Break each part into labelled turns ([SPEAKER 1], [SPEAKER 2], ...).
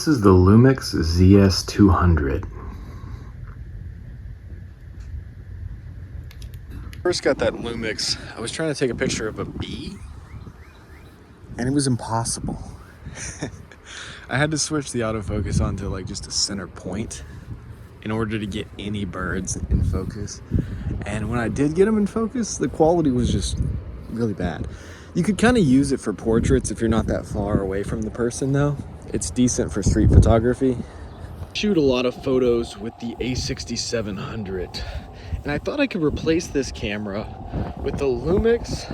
[SPEAKER 1] This is the LUMIX zs200.
[SPEAKER 2] First got that LUMIX, I was trying to take a picture of a bee and it was impossible. I had to switch the autofocus onto like just a center point in order to get any birds in focus. And when I did get them in focus, the quality was just really bad. You could kind of use it for portraits if you're not that far away from the person though. It's decent for street photography. Shoot a lot of photos with the A6700. And I thought I could replace this camera with the LUMIX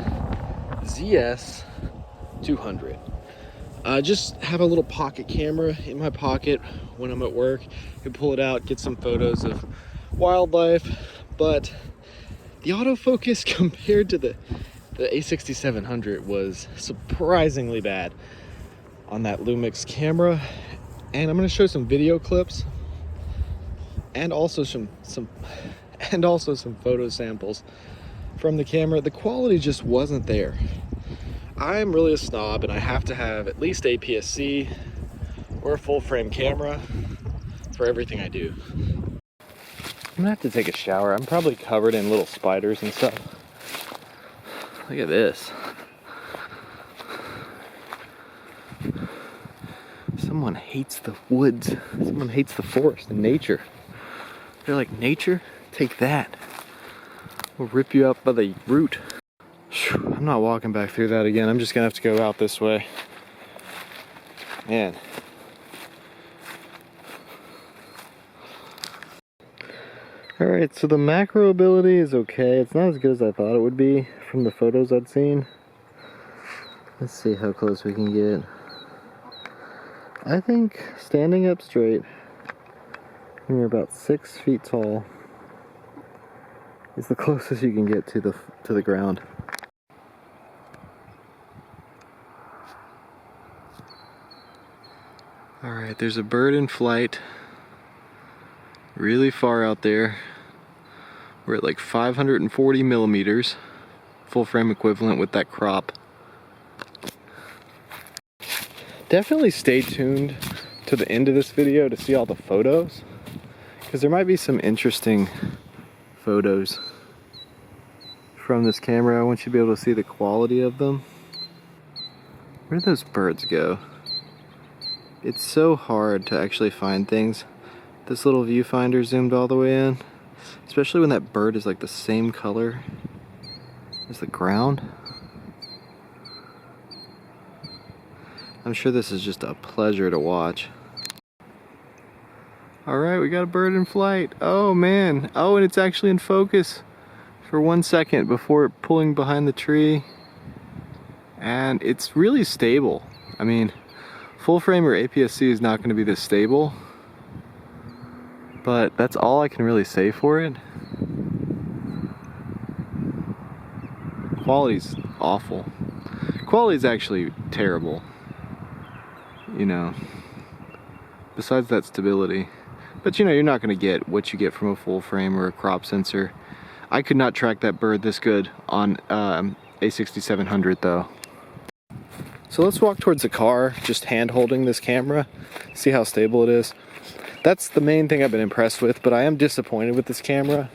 [SPEAKER 2] zs200. Just have a little pocket camera in my pocket when I'm at work. I can pull it out, get some photos of wildlife, but the autofocus compared to the A6700 was surprisingly bad on that LUMIX camera. And I'm going to show some video clips and also some photo samples from the camera. The quality just wasn't there. I'm really a snob and I have to have at least APS-C or a full frame camera for everything I do. I'm gonna have to take a shower. I'm probably covered in little spiders and stuff. Look at this. Someone hates the woods. Someone hates the forest and nature. They're like, nature? Take that. We'll rip you up by the root. Whew, I'm not walking back through that again. I'm just gonna have to go out this way. Man. Alright, so the macro ability is okay. It's not as good as I thought it would be from the photos I'd seen. Let's see how close we can get. I think standing up straight when you're about 6 feet tall is the closest you can get to the ground. Alright, there's a bird in flight really far out there. We're at like 540 millimeters, full frame equivalent with that crop. Definitely stay tuned to the end of this video to see all the photos, because there might be some interesting photos from this camera. I want you to be able to see the quality of them. Where did those birds go? It's so hard to actually find things. This little viewfinder zoomed all the way in, especially when that bird is like the same color as the ground. I'm sure this is just a pleasure to watch. Alright, we got a bird in flight. Oh man. Oh, and it's actually in focus for 1 second before pulling behind the tree. And it's really stable. I mean, full frame or APS-C is not going to be this stable. But that's all I can really say for it. Quality's awful. Quality's actually terrible. You know, besides that stability. But you know, you're not going to get what you get from a full frame or a crop sensor. I could not track that bird this good on A6700 though. So let's walk towards the car, just hand holding this camera, see how stable it is. That's the main thing I've been impressed with, but I am disappointed with this camera.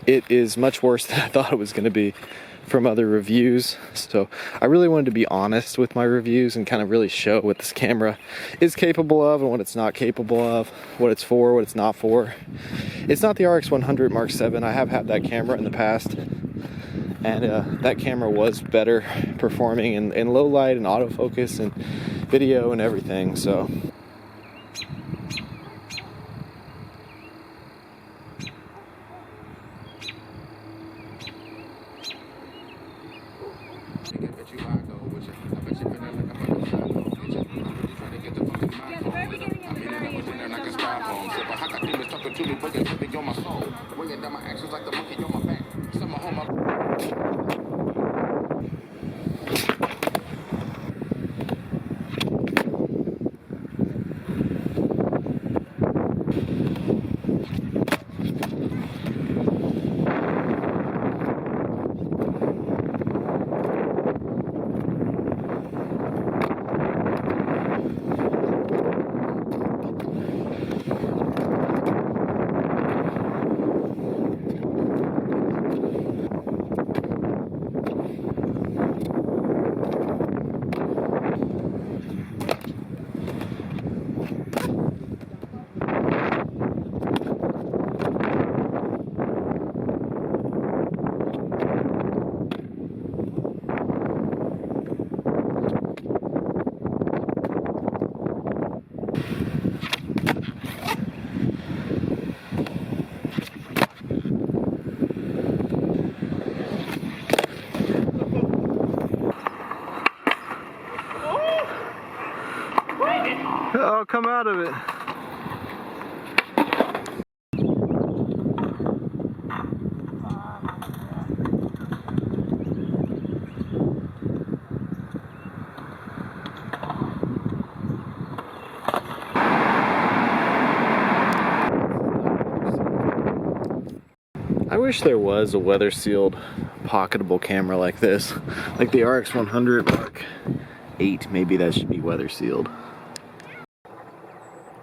[SPEAKER 2] It is much worse than I thought it was going to be from other reviews. So I really wanted to be honest with my reviews and kind of really show what this camera is capable of and what it's not capable of, what it's for, what it's not for. It's not the RX100 Mark VII. I have had that camera in the past, and that camera was better performing in low light and autofocus and video and everything. So Oh, come out of it. I wish there was a weather sealed pocketable camera like this. Like the RX100 Mark 8, maybe that should be weather sealed.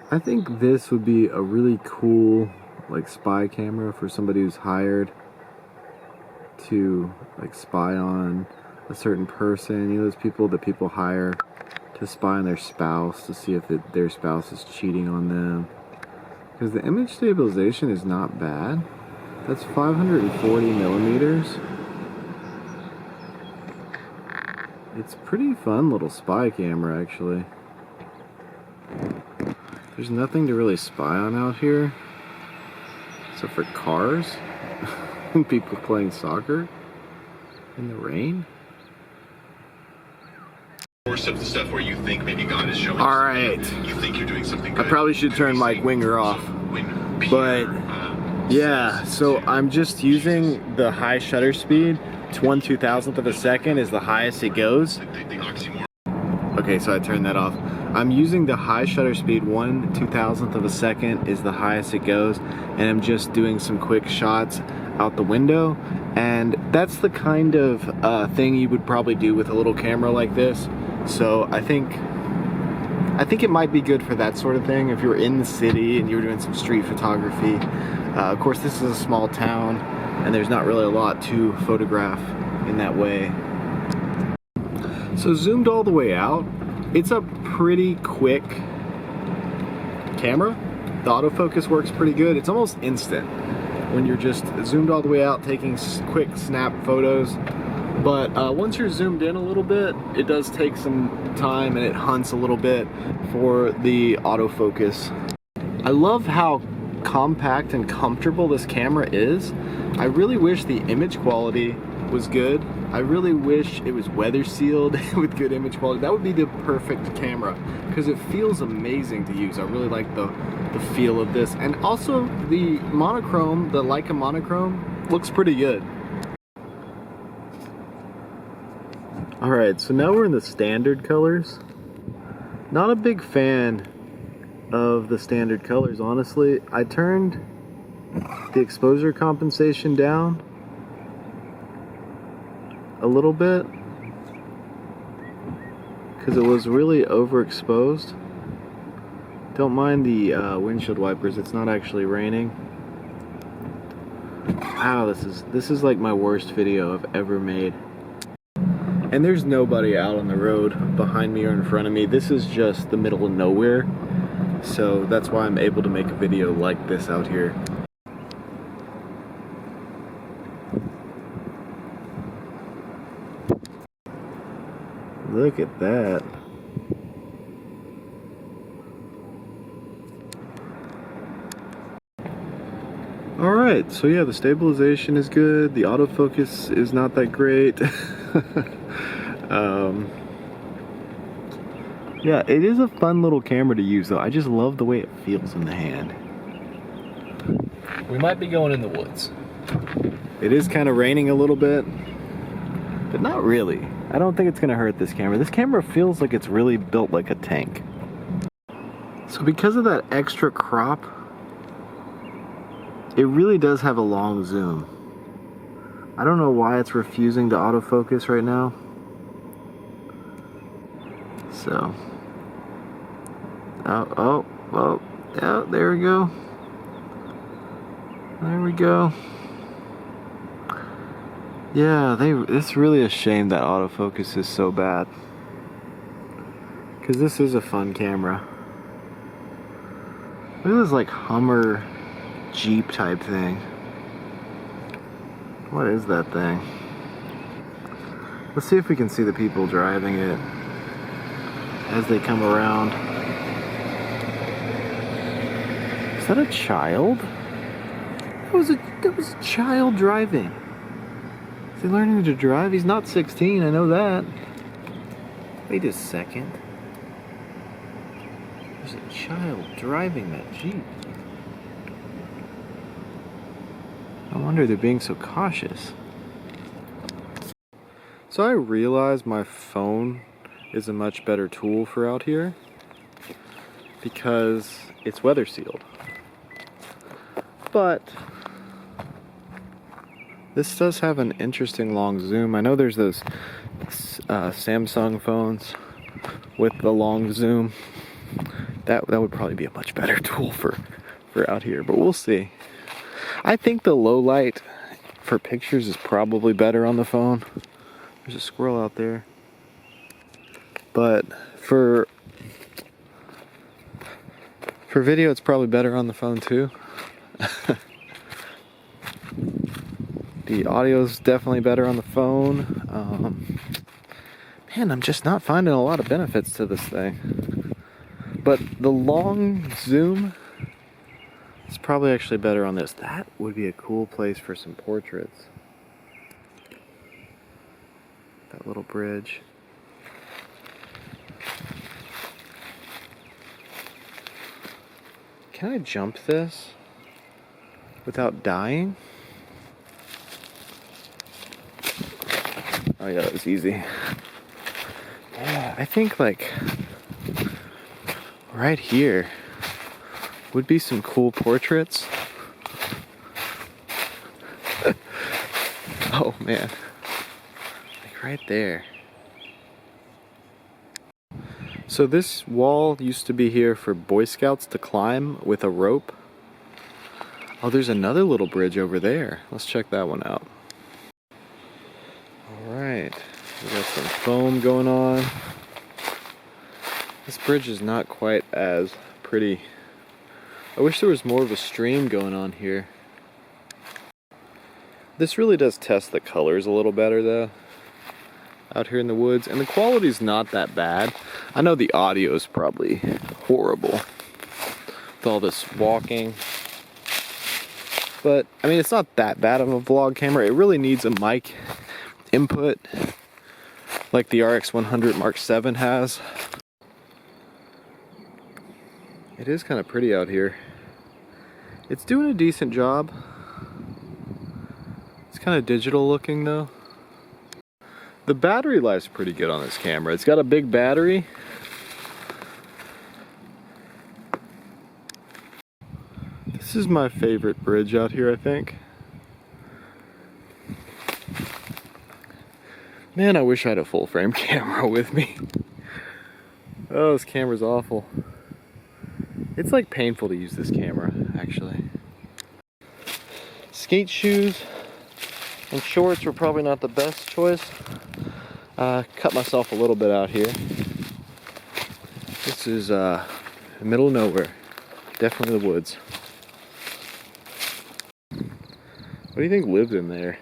[SPEAKER 2] I think this would be a really cool like spy camera for somebody who's hired to like spy on a certain person. You know, those people that people hire to spy on their spouse to see if their spouse is cheating on them. Because the image stabilization is not bad. That's 540 millimeters. It's a pretty fun little spy camera, actually. There's nothing to really spy on out here, except for cars and people playing soccer in the rain.
[SPEAKER 3] Of the stuff where you think maybe God is showing.
[SPEAKER 2] All right.
[SPEAKER 3] You think you're doing something good.
[SPEAKER 2] I probably should turn Mike Winger off. But yeah, so I'm just using the high shutter speed. It's 1/2000th of a second is the highest it goes. Okay, so I turned that off. I'm using the high shutter speed, 1/2000th of a second is the highest it goes, and I'm just doing some quick shots out the window, and that's the kind of thing you would probably do with a little camera like this. So I think it might be good for that sort of thing if you're in the city and you're doing some street photography. Of course, this is a small town and there's not really a lot to photograph in that way. So zoomed all the way out, it's a pretty quick camera. The autofocus works pretty good. It's almost instant when you're just zoomed all the way out taking quick snap photos. But once you're zoomed in a little bit, it does take some time and it hunts a little bit for the autofocus. I love how compact and comfortable this camera is. I really wish the image quality was good. I really wish it was weather sealed with good image quality. That would be the perfect camera because it feels amazing to use. I really like the feel of this. And also the monochrome, the Leica monochrome, looks pretty good. Alright, so now we're in the standard colors. Not a big fan of the standard colors, honestly. I turned the exposure compensation down a little bit because it was really overexposed. Don't mind the windshield wipers, it's not actually raining. Wow, this is like my worst video I've ever made. And there's nobody out on the road behind me or in front of me. This is just the middle of nowhere. So that's why I'm able to make a video like this out here. Look at that. Alright, so yeah, the stabilization is good. The autofocus is not that great. Yeah, it is a fun little camera to use though. I just love the way it feels in the hand. We might be going in the woods. It is kind of raining a little bit, but not really. I don't think it's gonna hurt this camera. This camera feels like it's really built like a tank. So because of that extra crop, it really does have a long zoom. I don't know why it's refusing to autofocus right now. So, oh, there we go. There we go. Yeah, it's really a shame that autofocus is so bad. Because this is a fun camera. Look at this like Hummer Jeep type thing. What is that thing? Let's see if we can see the people driving it as they come around. Is that a child? That was a child driving. Is he learning to drive? He's not 16, I know that. Wait a second. There's a child driving that Jeep. No wonder they're being so cautious. So I realize my phone is a much better tool for out here because it's weather sealed. But this does have an interesting long zoom. I know there's those Samsung phones with the long zoom. That would probably be a much better tool for out here, but we'll see. I think the low light for pictures is probably better on the phone. There's a squirrel out there. But for video, it's probably better on the phone too. The audio's definitely better on the phone. Man, I'm just not finding a lot of benefits to this thing. But the long zoom is probably actually better on this. That would be a cool place for some portraits. That little bridge. Can I jump this without dying? Oh yeah, that was easy. Yeah, I think like right here would be some cool portraits. Oh man, like right there. So this wall used to be here for Boy Scouts to climb with a rope. Oh, there's another little bridge over there. Let's check that one out. Alright, we got some foam going on. This bridge is not quite as pretty. I wish there was more of a stream going on here. This really does test the colors a little better though, out here in the woods, and the quality's not that bad. I know the audio is probably horrible with all this walking, but I mean it's not that bad of a vlog camera. It really needs a mic input like the RX100 Mark VII has. It is kind of pretty out here. It's doing a decent job. It's kind of digital looking though. The battery life's pretty good on this camera. It's got a big battery. This is my favorite bridge out here, I think. Man, I wish I had a full frame camera with me. Oh, this camera's awful. It's like painful to use this camera, actually. Skate shoes and shorts were probably not the best choice. Cut myself a little bit out here. This is the middle of nowhere. Definitely the woods. What do you think lives in there?